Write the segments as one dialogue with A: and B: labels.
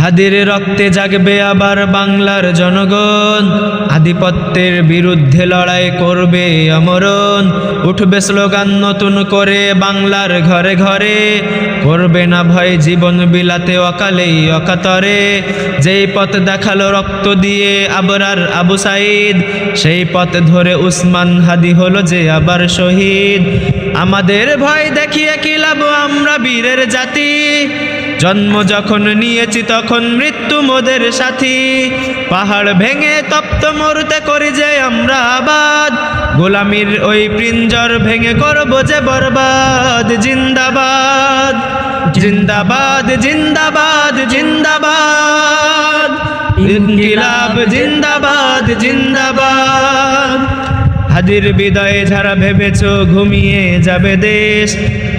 A: হাদির রক্তে জাগবে আবার বাংলার জনগণ, আধিপত্যের বিরুদ্ধে লড়াই করবে আমরণ। উঠবে স্লোগান নতুন করে বাংলার ঘরে ঘরে, করবে না ভয় জীবন বিলাতে অকালেই অকাতরে। যেই পথ দেখালো রক্ত দিয়ে আবরার আবু সাইদ, সেই পথ ধরে উসমান হাদি হলো যে আবার শহীদ। আমাদের ভয় দেখিয়ে কি লাভ, আমরা বীরের জাতি, জন্ম যখন নিয়েছি তখন মৃত্যু মোদের সাথী। পাহাড় ভেঙে তপ্ত মরুতে করি যে আমরা আবাদ, গোলামির ওই পিঞ্জর ভেঙে করব যে বরবাদ। জিন্দাবাদ জিন্দাবাদ জিন্দাবাদ জিন্দাবাদ, ইনকিলাব জিন্দাবাদ জিন্দাবাদ। হাদির বিদায়ে যারা ভেবেছো ঘুমিয়ে যাবে দেশ,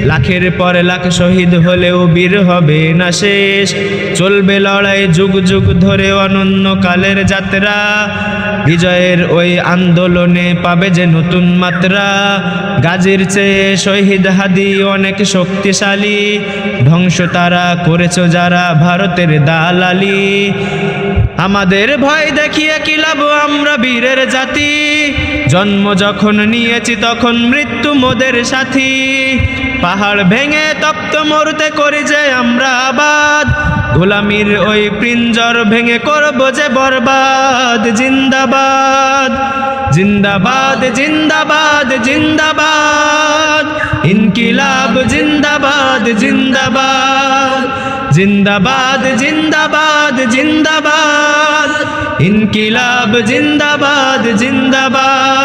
A: লাখের পর লাখ শহীদ হলেও বীর হবে না শেষ। চলবে লড়াই যুগ যুগ ধরে অনন্য কালের যাত্রা, বিজয়ের ওই আন্দোলনে পাবে যে নতুন মাত্রা। গাজীর চেয়ে শহীদ হাদি অনেক শক্তিশালী, ধ্বংস তারা করেছো যারা ভারতের দালালি। আমাদের ভয় দেখিয়ে কি লাভ, আমরা বীরের জাতি, জন্ম যখন নিয়েছি তখন মৃত্যু মোদের সাথী। পাহাড় ভেঙে তপ্ত মরুতে করি যে আমরা আবাদ, গোলামির ওই পিঞ্জর ভেঙে করব যে বরবাদ। জিন্দাবাদ জিন্দাবাদ জিন্দাবাদ জিন্দাবাদ, ইনকিলাব জিন্দাবাদ জিন্দাবাদ। জিন্দাবাদ জিন্দাবাদ জিন্দাবাদ, ইনকিলাব জিন্দাবাদ জিন্দাবাদ।